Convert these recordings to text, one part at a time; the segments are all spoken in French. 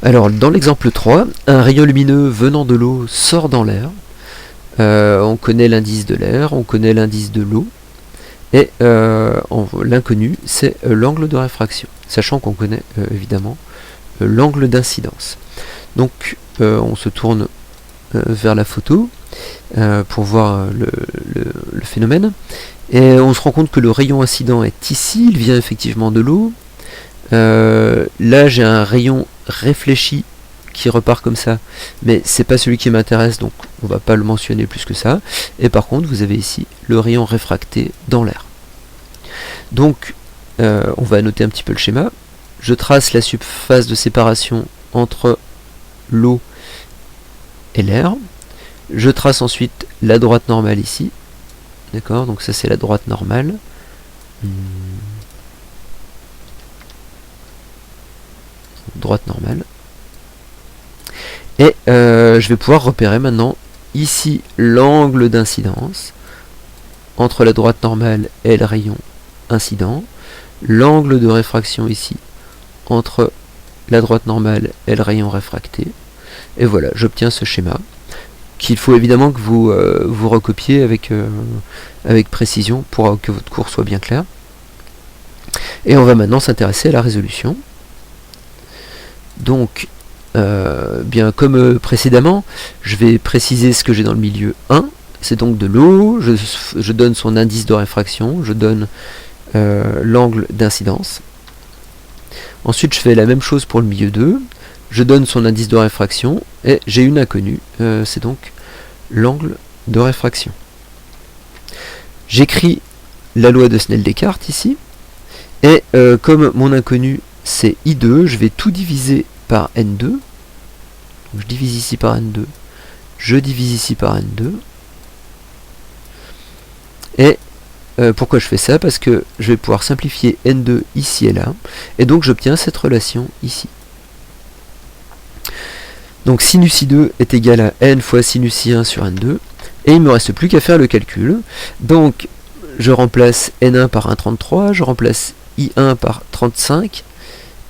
Alors, dans l'exemple 3, un rayon lumineux venant de l'eau sort dans l'air. On connaît l'indice de l'air, on connaît l'indice de l'eau, et l'inconnu, c'est l'angle de réfraction, sachant qu'on connaît évidemment l'angle d'incidence. Donc, on se tourne vers la photo pour voir le phénomène, et on se rend compte que le rayon incident est ici, il vient effectivement de l'eau. Là, j'ai un rayon réfléchi qui repart comme ça, mais c'est pas celui qui m'intéresse, donc on va pas le mentionner plus que ça. Et par contre, vous avez ici le rayon réfracté dans l'air. Donc, on va noter un petit peu le schéma. Je trace la surface de séparation entre l'eau et l'air. Je trace ensuite la droite normale ici. D'accord, donc ça c'est la droite normale. Droite normale. Et je vais pouvoir repérer maintenant ici l'angle d'incidence entre la droite normale et le rayon incident, l'angle de réfraction ici entre la droite normale et le rayon réfracté, et voilà, j'obtiens ce schéma qu'il faut évidemment que vous recopiez avec précision pour que votre cours soit bien clair. Et on va maintenant s'intéresser à la résolution. Donc, bien comme précédemment, je vais préciser ce que j'ai dans le milieu 1, c'est donc de l'eau, je donne son indice de réfraction, je donne l'angle d'incidence. Ensuite, je fais la même chose pour le milieu 2, je donne son indice de réfraction, et j'ai une inconnue, c'est donc l'angle de réfraction. J'écris la loi de Snell-Descartes ici, et comme mon inconnu c'est I2, je vais tout diviser par N2. Donc je divise ici par N2, je divise ici par N2. Et pourquoi je fais ça? Parce que je vais pouvoir simplifier N2 ici et là, et donc j'obtiens cette relation ici. Donc sinus I2 est égal à N fois sinus I1 sur N2, et il ne me reste plus qu'à faire le calcul. Donc je remplace N1 par 1,33, je remplace I1 par 35,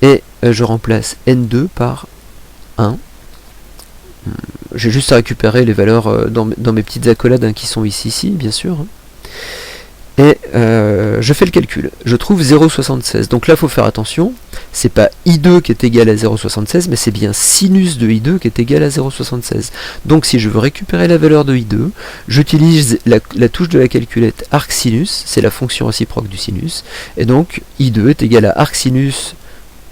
et je remplace N2 par 1. J'ai juste à récupérer les valeurs dans mes petites accolades qui sont ici, bien sûr. Et je fais le calcul. Je trouve 0,76. Donc là, il faut faire attention. C'est pas I2 qui est égal à 0,76, mais c'est bien sinus de I2 qui est égal à 0,76. Donc si je veux récupérer la valeur de I2, j'utilise la touche de la calculette arcsinus, c'est la fonction réciproque du sinus, et donc I2 est égal à arcsinus,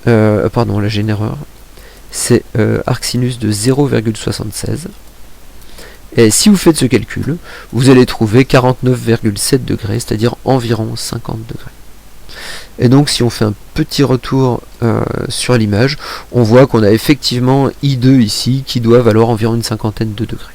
pardon, là j'ai une erreur, c'est arcsinus de 0,76. Et si vous faites ce calcul, vous allez trouver 49,7 degrés, c'est-à-dire environ 50 degrés. Et donc si on fait un petit retour sur l'image, on voit qu'on a effectivement I2 ici qui doit valoir environ une cinquantaine de degrés.